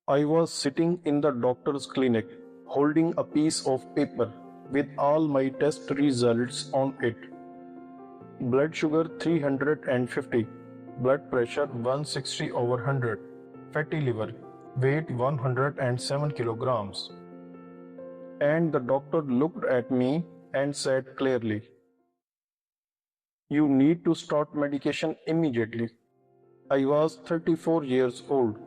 I was sitting in the doctor's clinic holding a piece of paper with all my test results on it. Blood sugar 350, blood pressure 160 over 100, fatty liver, weight 107 kilograms. And the doctor looked at me and said clearly, "You need to start medication immediately." I was 34 years old,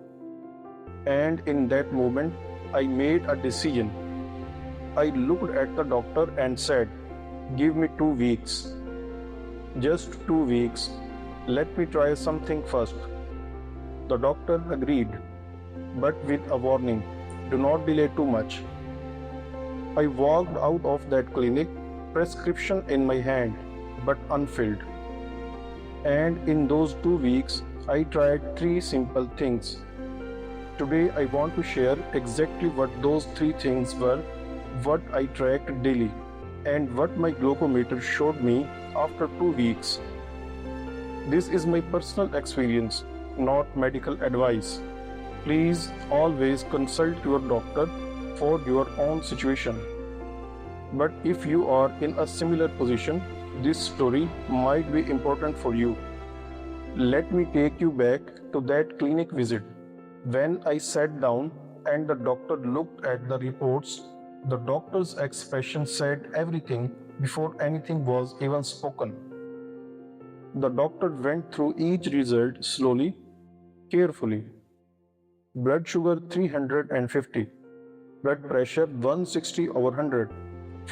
and in that moment, I made a decision. I looked at the doctor and said, "Give me 2 weeks. Just 2 weeks. Let me try something first." The doctor agreed, but with a warning: do not delay too much. I walked out of that clinic, prescription in my hand, but unfilled. And in those 2 weeks, I tried 3 simple things. Today, I want to share exactly what those 3 things were, what I tracked daily, and what my glucometer showed me after 2 weeks. This is my personal experience, not medical advice. Please always consult your doctor for your own situation. But if you are in a similar position, this story might be important for you. Let me take you back to that clinic visit. When I sat down and the doctor looked at the reports, the doctor's expression said everything before anything was even spoken. The doctor went through each result slowly, carefully. Blood sugar 350, blood pressure 160 over 100,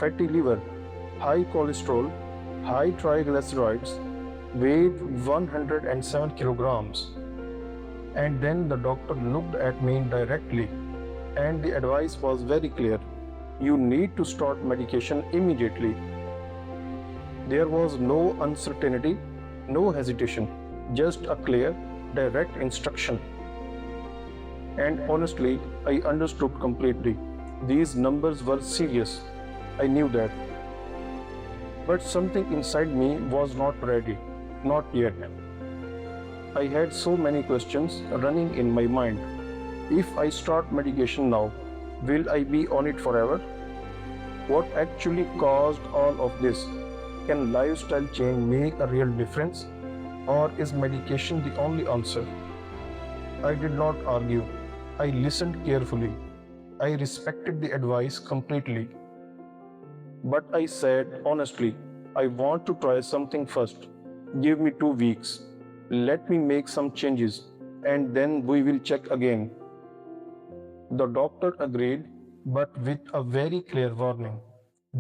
fatty liver, high cholesterol, high triglycerides, weight 107 kilograms. And then the doctor looked at me directly, and the advice was very clear. You need to start medication immediately. There was no uncertainty, no hesitation, just a clear, direct instruction. And honestly, I understood completely. These numbers were serious. I knew that. But something inside me was not ready, not yet. I had so many questions running in my mind. If I start medication now, will I be on it forever? What actually caused all of this? Can lifestyle change make a real difference? Or is medication the only answer? I did not argue. I listened carefully. I respected the advice completely. But I said honestly, I want to try something first. Give me 2 weeks. Let me make some changes, and then we will check again. The doctor agreed, but with a very clear warning.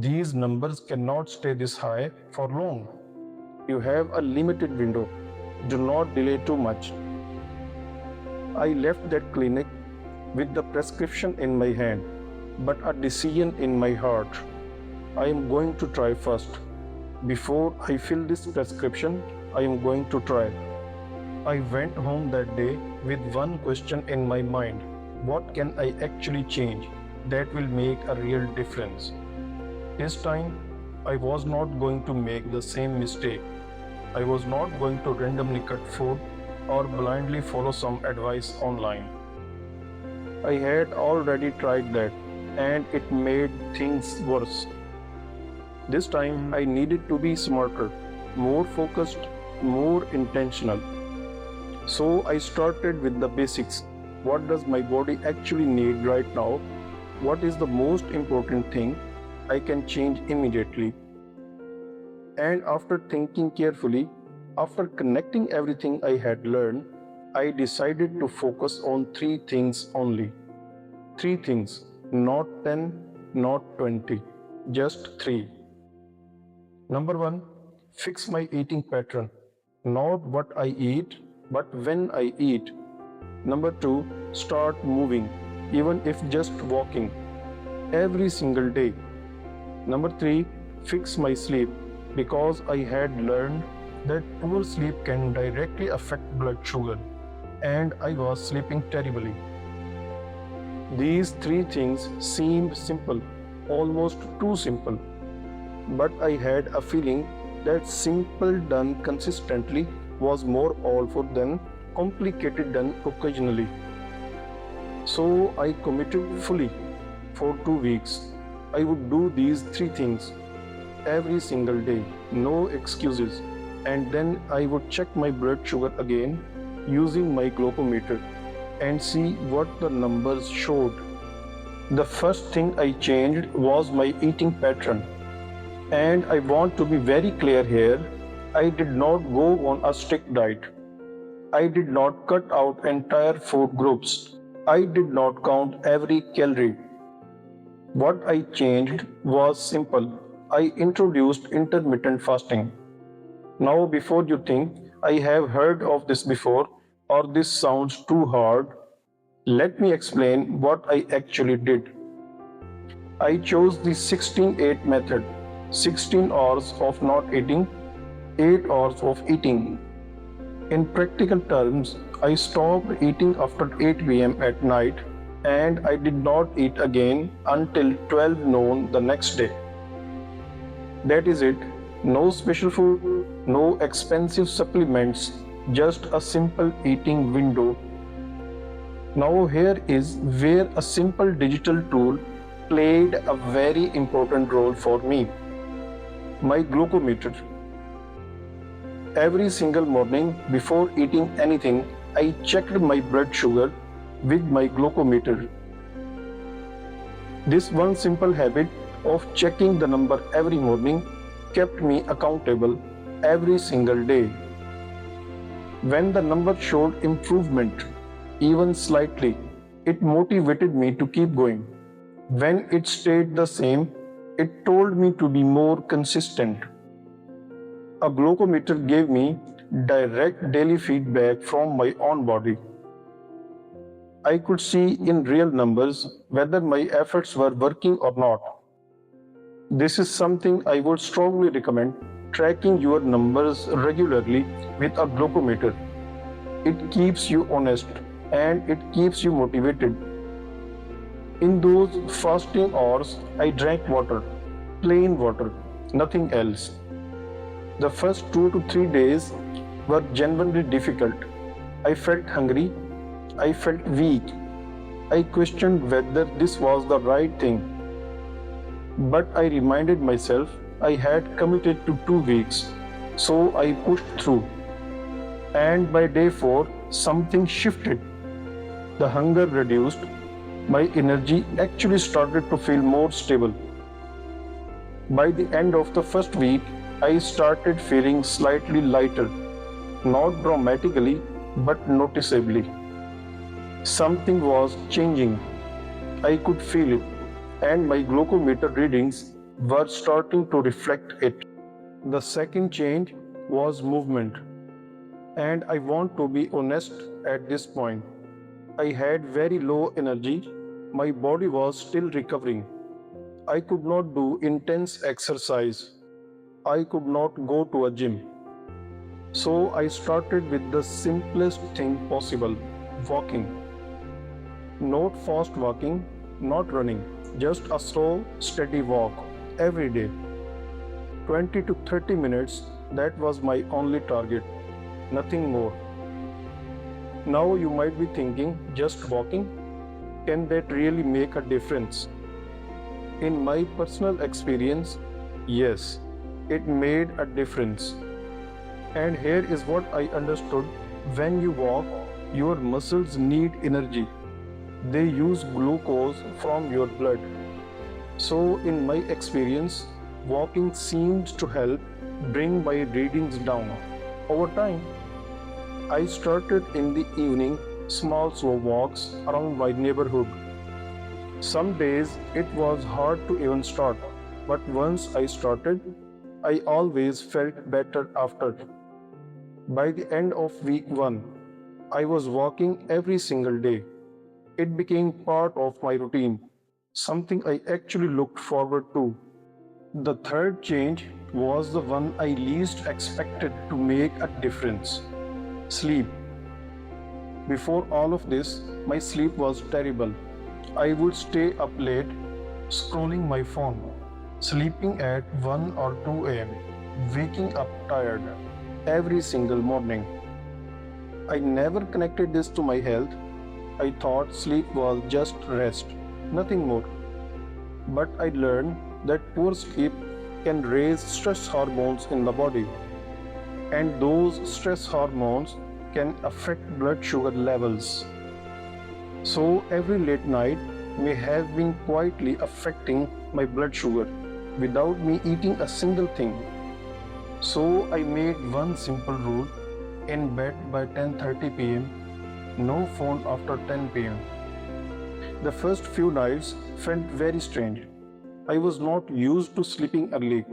These numbers cannot stay this high for long. You have a limited window. Do not delay too much. I left that clinic with the prescription in my hand, but a decision in my heart. I am going to try first. Before I fill this prescription, I am going to try. I went home that day with one question in my mind. What can I actually change that will make a real difference? This time, I was not going to make the same mistake. I was not going to randomly cut food or blindly follow some advice online. I had already tried that, and it made things worse. This time, I needed to be smarter, more focused, more intentional. So I started with the basics. What does my body actually need right now? What is the most important thing I can change immediately? And after thinking carefully, after connecting everything I had learned, I decided to focus on 3 things only. 3 things, not 10, not 20, just 3. Number 1, fix my eating pattern. Not what I eat, but when I eat. Number 2, start moving, even if just walking, every single day. Number 3, fix my sleep, because I had learned that poor sleep can directly affect blood sugar, and I was sleeping terribly. These 3 things seemed simple, almost too simple, but I had a feeling that simple done consistently was more powerful than complicated done occasionally. So I committed fully for 2 weeks. I would do these three things every single day, no excuses. And then I would check my blood sugar again using my glucometer and see what the numbers showed. The first thing I changed was my eating pattern. And I want to be very clear here, I did not go on a strict diet. I did not cut out entire food groups. I did not count every calorie. What I changed was simple. I introduced intermittent fasting. Now, before you think I have heard of this before or this sounds too hard, let me explain what I actually did. I chose the 16-8 method, 16 hours of not eating, 8 hours of eating. In practical terms, I stopped eating after 8 pm at night and I did not eat again until 12 noon the next day. That is it. No special food, no expensive supplements, just a simple eating window. Now here is where a simple digital tool played a very important role for me. My glucometer. Every single morning before eating anything, I checked my blood sugar with my glucometer. This one simple habit of checking the number every morning kept me accountable every single day. When the number showed improvement, even slightly, it motivated me to keep going. When it stayed the same, it told me to be more consistent. A glucometer gave me direct daily feedback from my own body. I could see in real numbers whether my efforts were working or not. This is something I would strongly recommend, tracking your numbers regularly with a glucometer. It keeps you honest and it keeps you motivated. In those fasting hours, I drank water, plain water, nothing else. The first 2 to 3 days were genuinely difficult. I felt hungry, I felt weak. I questioned whether this was the right thing. But I reminded myself I had committed to 2 weeks, so I pushed through. And by day 4, something shifted. The hunger reduced. My energy actually started to feel more stable. By the end of the first week, I started feeling slightly lighter, not dramatically, but noticeably. Something was changing. I could feel it, and my glucometer readings were starting to reflect it. The second change was movement. And I want to be honest at this point. I had very low energy. My body was still recovering. I could not do intense exercise. I could not go to a gym. So I started with the simplest thing possible, walking. Not fast walking, not running, just a slow, steady walk every day. 20 to 30 minutes, that was my only target, nothing more. Now you might be thinking, just walking? Can that really make a difference? In my personal experience, yes, it made a difference. And here is what I understood. When you walk, your muscles need energy. They use glucose from your blood. So in my experience, walking seemed to help bring my readings down. Over time, I started in the evening, small slow walks around my neighborhood. Some days it was hard to even start, but once I started, I always felt better after. By the end of week 1, I was walking every single day. It became part of my routine, something I actually looked forward to. The third change was the one I least expected to make a difference: sleep. Before all of this, my sleep was terrible. I would stay up late, scrolling my phone, sleeping at 1 or 2 am, waking up tired every single morning. I never connected this to my health. I thought sleep was just rest, nothing more. But I learned that poor sleep can raise stress hormones in the body, and those stress hormones can affect blood sugar levels. So every late night may have been quietly affecting my blood sugar without me eating a single thing. So I made one simple rule: in bed by 10:30 pm, no phone after 10 pm. The first few nights felt very strange. I was not used to sleeping early,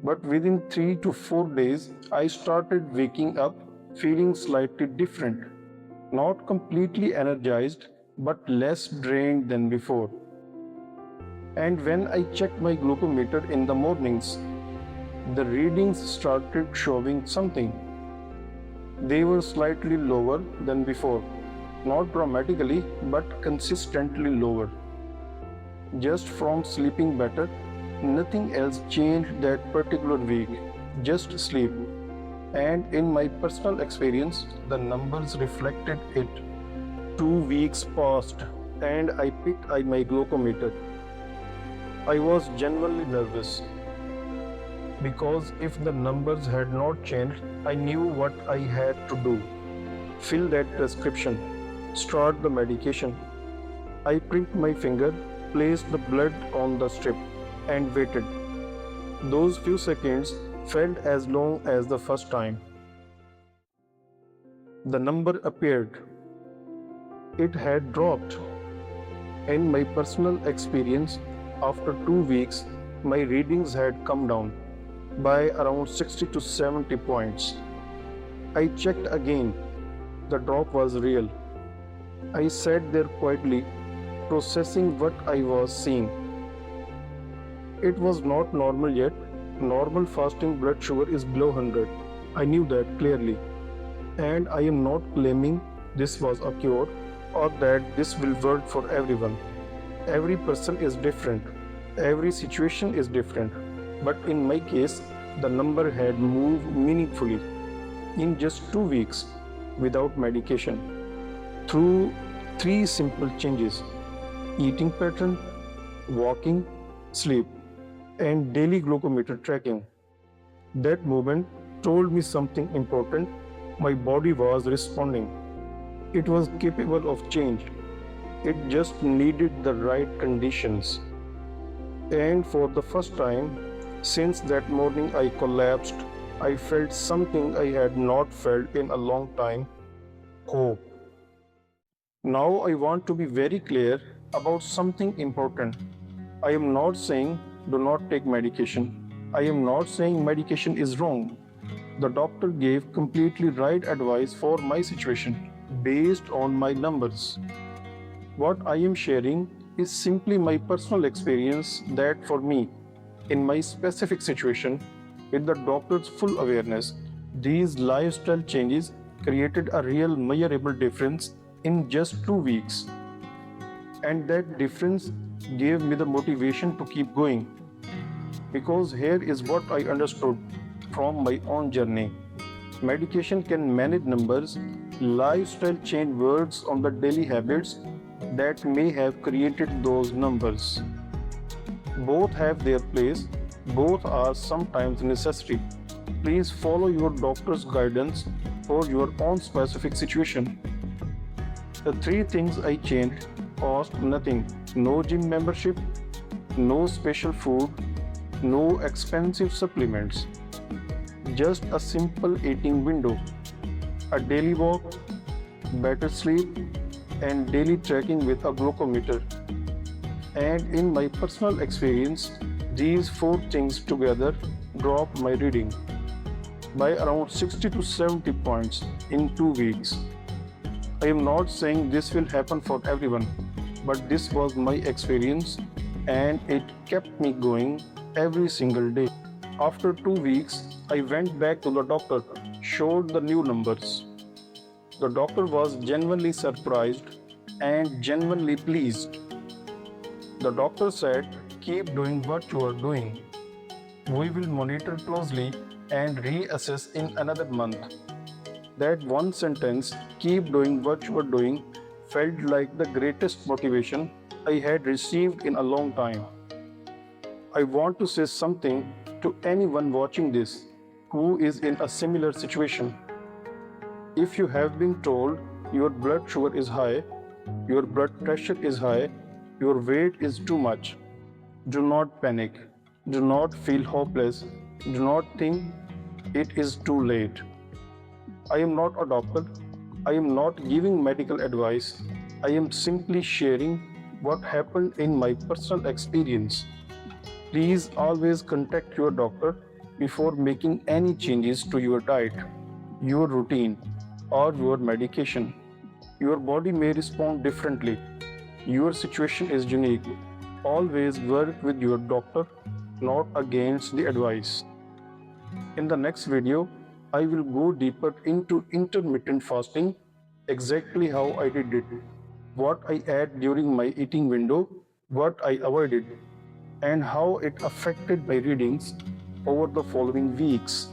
but within 3 to 4 days, I started waking up feeling slightly different. Not completely energized, but less drained than before. And when I checked my glucometer in the mornings, the readings started showing something. They were slightly lower than before, not dramatically, but consistently lower. Just from sleeping better, nothing else changed that particular week, just sleep. And in my personal experience, the numbers reflected it. 2 weeks passed and I picked up my glucometer. I was genuinely nervous because if the numbers had not changed, I knew what I had to do. Fill that prescription, start the medication. I pricked my finger, placed the blood on the strip, and waited. Those few seconds felt as long as the first time. The number appeared. It had dropped. In my personal experience, after 2 weeks, my readings had come down by around 60 to 70 points. I checked again. The drop was real. I sat there quietly, processing what I was seeing. It was not normal yet. Normal fasting blood sugar is below 100. I knew that clearly. And I am not claiming this was a cure or that this will work for everyone. Every person is different. Every situation is different. But in my case, the number had moved meaningfully in just 2 weeks without medication through three simple changes: eating pattern, walking, sleep, and daily glucometer tracking. That moment told me something important. My body was responding. It was capable of change. It just needed the right conditions. And for the first time since that morning I collapsed, I felt something I had not felt in a long time: hope. Now I want to be very clear about something important. I am not saying do not take medication. I am not saying medication is wrong. The doctor gave completely right advice for my situation based on my numbers. What I am sharing is simply my personal experience that for me, in my specific situation, with the doctor's full awareness, these lifestyle changes created a real measurable difference in just 2 weeks. And that difference gave me the motivation to keep going. Because here is what I understood from my own journey. Medication can manage numbers, lifestyle change works on the daily habits that may have created those numbers. Both have their place, both are sometimes necessary. Please follow your doctor's guidance for your own specific situation. The three things I changed cost nothing: no gym membership, no special food, no expensive supplements. Just a simple eating window, a daily walk, better sleep, and daily tracking with a glucometer. And in my personal experience, these four things together dropped my reading by around 60 to 70 points in 2 weeks. I am not saying this will happen for everyone, but this was my experience and it kept me going every single day. After 2 weeks, I went back to the doctor, showed the new numbers. The doctor was genuinely surprised and genuinely pleased. The doctor said, "Keep doing what you are doing. We will monitor closely and reassess in another month." That one sentence, "keep doing what you are doing," felt like the greatest motivation I had received in a long time. I want to say something to anyone watching this who is in a similar situation. If you have been told your blood sugar is high, your blood pressure is high, your weight is too much, do not panic. Do not feel hopeless. Do not think it is too late. I am not a doctor. I am not giving medical advice. I am simply sharing what happened in my personal experience. Please always contact your doctor before making any changes to your diet, your routine, or your medication. Your body may respond differently. Your situation is unique. Always work with your doctor, not against the advice. In the next video, I will go deeper into intermittent fasting, exactly how I did it, what I ate during my eating window, what I avoided, and how it affected my readings over the following weeks.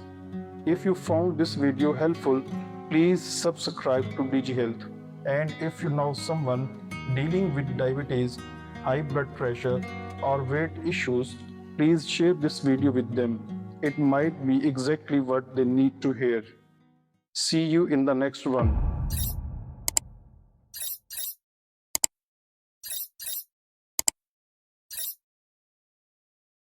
If you found this video helpful, please subscribe to DigiHealth. And if you know someone dealing with diabetes, high blood pressure, or weight issues, please share this video with them. It might be exactly what they need to hear. See you in the next one.